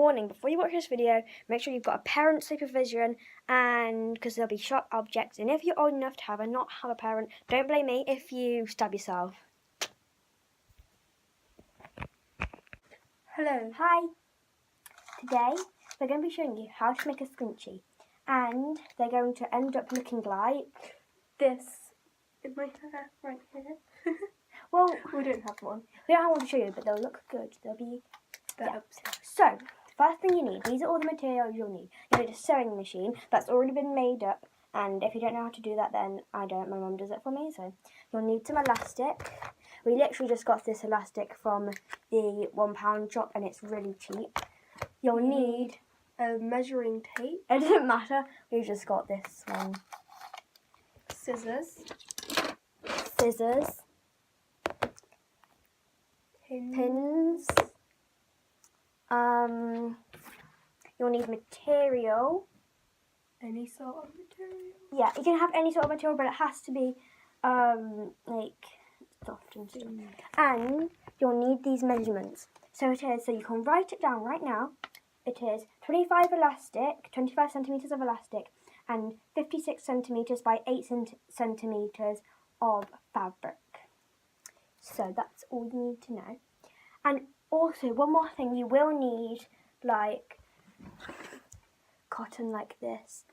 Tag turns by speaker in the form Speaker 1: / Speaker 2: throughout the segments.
Speaker 1: warning, before you watch this video, make sure you've got a parent supervision, and because there'll be sharp objects, and if you're old enough to have a not have a parent, don't blame me if you stab yourself.
Speaker 2: Hello.
Speaker 1: Hi. Today we're going to be showing you how to make a scrunchie, and they're going to end up looking like
Speaker 2: this in my hair right here.
Speaker 1: Well,
Speaker 2: we don't have one.
Speaker 1: We don't have one to show you, but they'll look good. They'll be
Speaker 2: Yeah.
Speaker 1: So, first thing you need, these are all the materials you'll need. You need a sewing machine that's already been made up, and if you don't know how to do that, then I don't. My mum does it for me, so you'll need some elastic. We literally just got this elastic from the £1 shop, and it's really cheap. You'll need
Speaker 2: a measuring tape.
Speaker 1: It doesn't matter. We just got this one.
Speaker 2: Scissors.
Speaker 1: Pins. You'll need material.
Speaker 2: Any sort of material?
Speaker 1: Yeah, you can have any sort of material, but it has to be like soft and stuff. And you'll need these measurements. So you can write it down right now. It is 25 centimeters of elastic, and 56 centimeters by 8 centimeters of fabric. So that's all you need to know. And also, one more thing, you will need like cotton like this,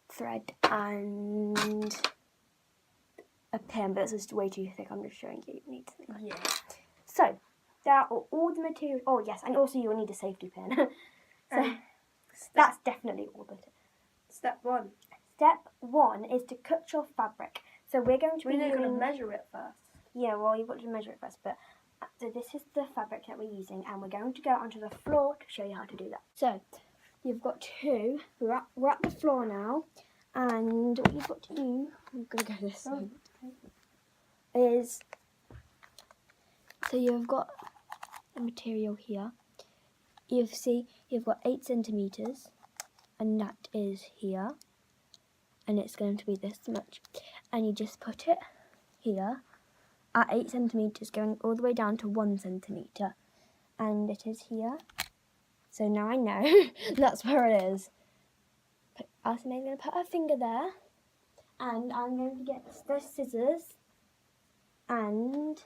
Speaker 1: thread and a pin, but this is way too thick. I'm just showing you need something like that. So there are all the materials. Oh yes, and also you'll need a safety pin. So that's definitely all that.
Speaker 2: Step one.
Speaker 1: Step one is to cut your fabric. So we're going to
Speaker 2: We're going to measure it first.
Speaker 1: Yeah, well, you've got to measure it first, but so this is the fabric that we're using, and we're going to go onto the floor to show you how to do that. So you've got to, we're at the floor now, and what you've got to do, I'm going to go this way, is, so you've got the material here. You've got 8 centimeters, and that is here, and it's going to be this much, and you just put it here at 8 centimeters, going all the way down to 1 centimeter, and it is here. So now I know that's where it is. I'm going to put a finger there, and I'm going to get the scissors and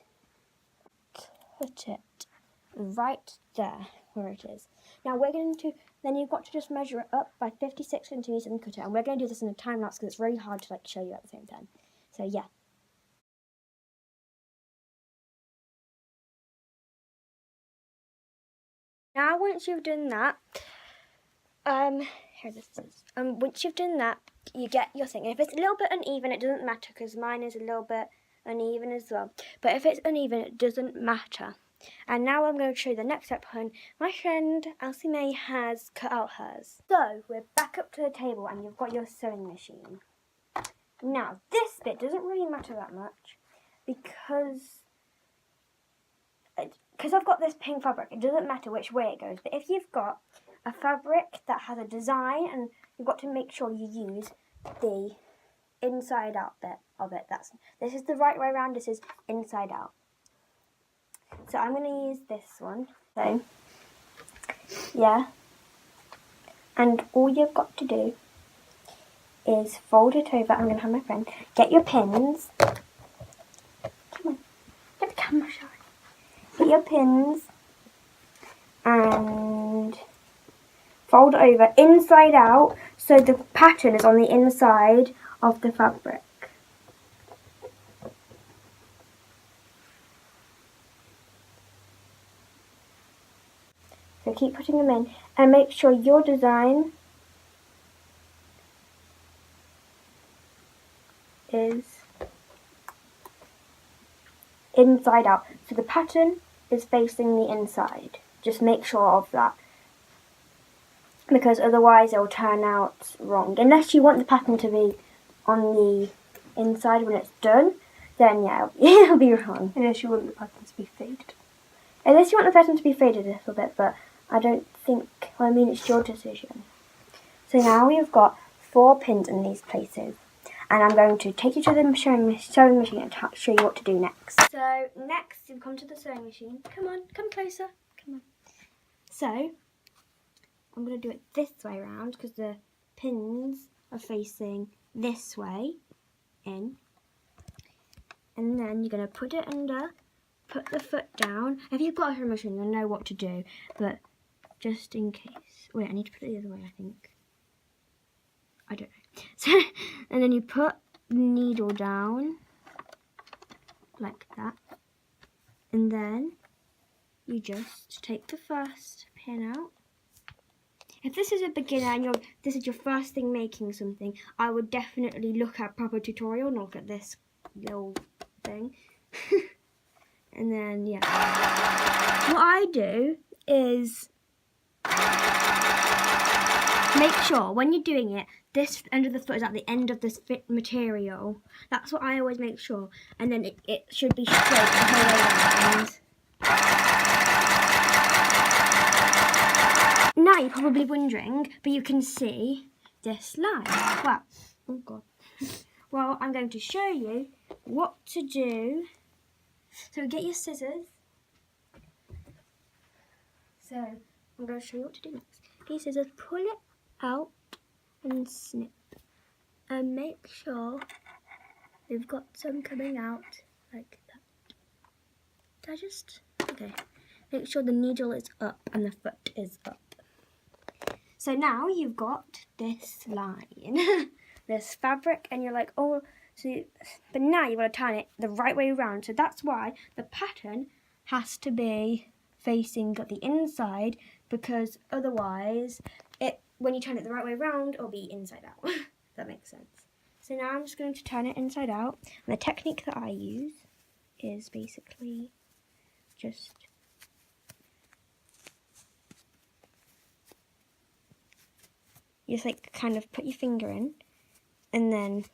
Speaker 1: cut it right there where it is. Now then you've got to just measure it up by 56 centimeters and cut it, and we're going to do this in a time lapse because it's really hard to show you at the same time. So yeah. Now once you've done that, here this is. Once you've done that, you get your thing. And if it's a little bit uneven, it doesn't matter because mine is a little bit uneven as well. But if it's uneven, it doesn't matter. And now I'm going to show you the next step when my friend Elsie May has cut out hers. So we're back up to the table, and you've got your sewing machine. Now this bit doesn't really matter that much because I've got this pink fabric, it doesn't matter which way it goes. But if you've got a fabric that has a design, and you've got to make sure you use the inside out bit of it. This is the right way around, this is inside out. So I'm going to use this one. So, yeah. And all you've got to do is fold it over. I'm going to have my friend get your pins. Come on, get the camera shot. Get your pins and fold it over inside out so the pattern is on the inside of the fabric. So keep putting them in and make sure your design is inside out. So the pattern is facing the inside. Just make sure of that, because otherwise it will turn out wrong. Unless you want the pattern to be on the inside when it's done, then yeah, it'll be wrong.
Speaker 2: Unless you want the pattern to be faded.
Speaker 1: Unless you want the pattern to be faded a little bit, but I don't think, well, I mean, it's your decision. So now we've got 4 pins in these places, and I'm going to take you to the sewing machine and show you what to do next. So next, you come to the sewing machine. Come on, come closer. Come on. So I'm going to do it this way around because the pins are facing this way in. And then you're going to put it under, put the foot down. If you've got a sewing machine, you'll know what to do, but just in case. Wait, I need to put it the other way, I think. I don't know. So, and then you put the needle down like that. And then you just take the first pin out. If this is a beginner and this is your first thing making something, I would definitely look at proper tutorial, not look at this little thing. And then, yeah. What I do is make sure when you're doing it, this end of the foot is at the end of this fit material. That's what I always make sure. And then it should be straight the whole way around. Now you're probably wondering, but you can see this line. Well, oh God. Well, I'm going to show you what to do. So get your scissors. So I'm going to show you what to do next. Get your scissors, pull it out and snip. And make sure you've got some coming out like that. Did I just? Okay. Make sure the needle is up and the foot is up. So now you've got this line, this fabric, and you're like, oh, but now you've got to turn it the right way around. So that's why the pattern has to be facing the inside, because otherwise, when you turn it the right way around, it'll be inside out. If that makes sense. So now I'm just going to turn it inside out. And the technique that I use is basically just you just like kind of put your finger in and then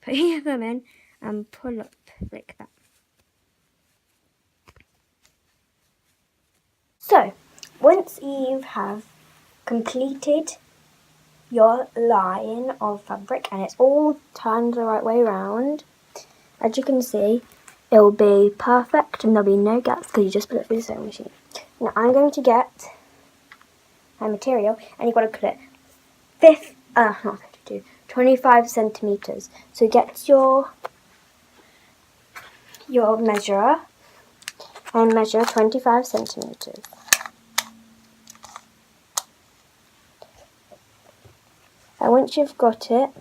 Speaker 1: put your thumb in and pull up like that. So once you have completed your line of fabric and it's all turned the right way around, as you can see, it will be perfect and there'll be no gaps because you just put it through the sewing machine. Now I'm going to get my material, and you've got to cut it 25 centimeters. So get your measurer and measure 25 centimeters. And once you've got it,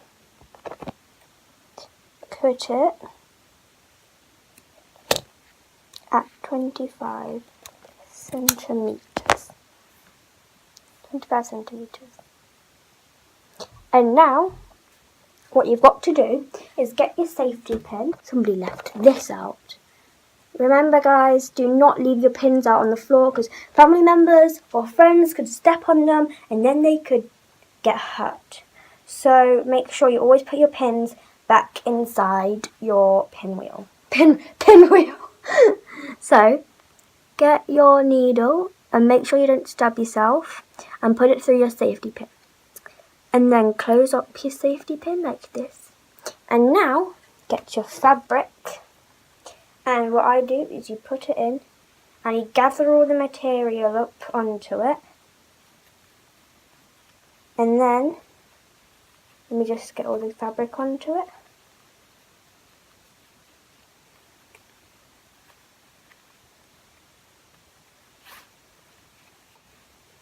Speaker 1: cut it at 25 centimeters. 25 centimeters. And now, what you've got to do is get your safety pin. Somebody left this out. Remember guys, do not leave your pins out on the floor because family members or friends could step on them and then they could get hurt. So make sure you always put your pins back inside your pinwheel. Pinwheel. So, get your needle and make sure you don't stab yourself and put it through your safety pin. And then close up your safety pin like this. And now, get your fabric. And what I do is you put it in and you gather all the material up onto it. And then, let me just get all the fabric onto it.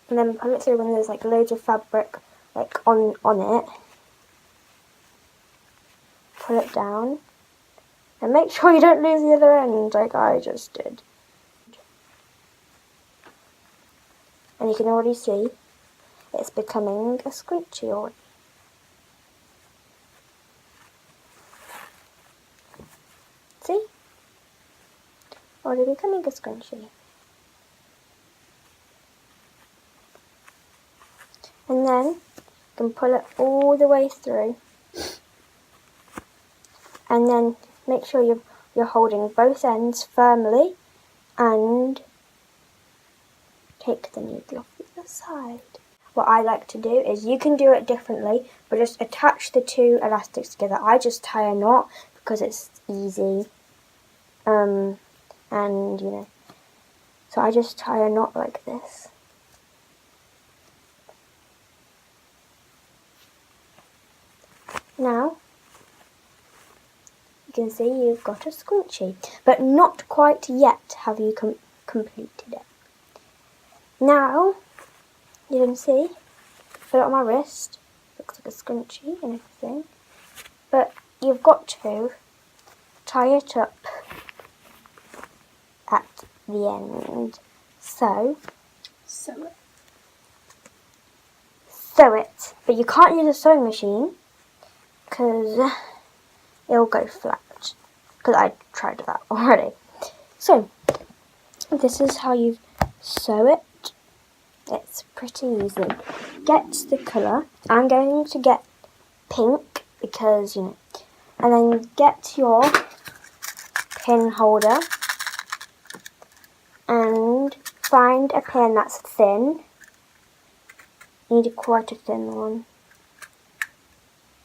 Speaker 1: And then pull it through when there's like loads of fabric like on it. Pull it down. And make sure you don't lose the other end like I just did. And you can already see it's becoming a scrunchie already. See? Already becoming a scrunchie. And then you can pull it all the way through. And then make sure you're holding both ends firmly and take the needle off the other side. What I like to do is, you can do it differently, but just attach the two elastics together. I just tie a knot because it's easy. And you know, so I just tie a knot like this. Now, you can see you've got a scrunchie, but not quite yet have you completed it. Now, you can see, put it on my wrist, looks like a scrunchie and everything, but you've got to tie it up at the end. So sew it, but you can't use a sewing machine because it'll go flat, because I tried that already. So, this is how you sew it. It's pretty easy. Get the colour. I'm going to get pink because, you know, and then get your pin holder and find a pin that's thin. You need quite a thin one.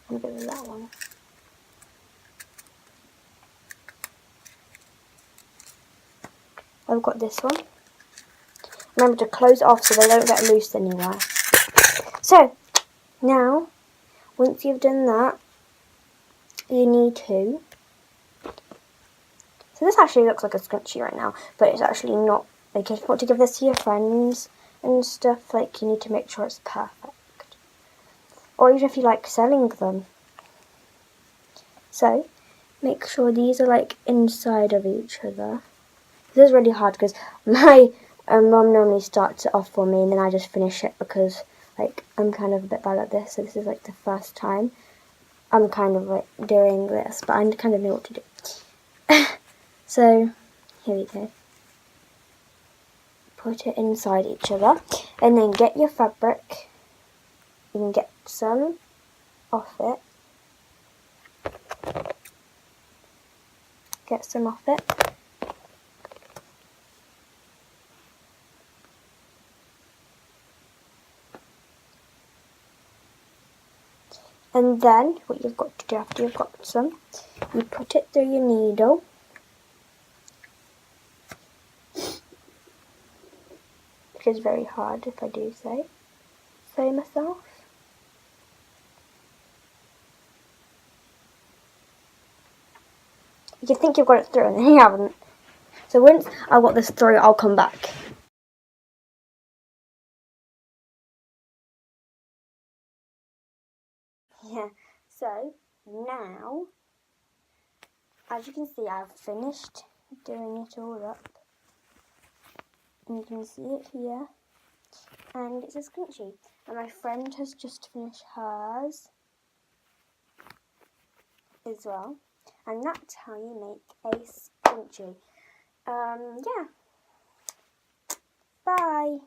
Speaker 1: I'm going to go with that one. I've got this one. Remember to close it off so they don't get loose anywhere. So, now, once you've done that, you need to... So this actually looks like a scrunchie right now, but it's actually not. Like, if you want to give this to your friends and stuff, like, you need to make sure it's perfect. Or even if you like selling them. So, make sure these are, like, inside of each other. This is really hard because my mum normally starts it off for me and then I just finish it because, like, I'm kind of a bit bad at this. So this is, like, the first time I'm kind of, like, doing this, but I kind of know what to do. So, here we go. Put it inside each other and then get your fabric. You can get some off it. Get some off it. And then what you've got to do after you've got some, you put it through your needle. Which is very hard if I do say so myself. You think you've got it through and then you haven't. So once I've got this through, I'll come back. Yeah, so now, as you can see, I've finished doing it all up. And you can see it here. And it's a scrunchie. And my friend has just finished hers as well. And that's how you make a scrunchie. Yeah. Bye.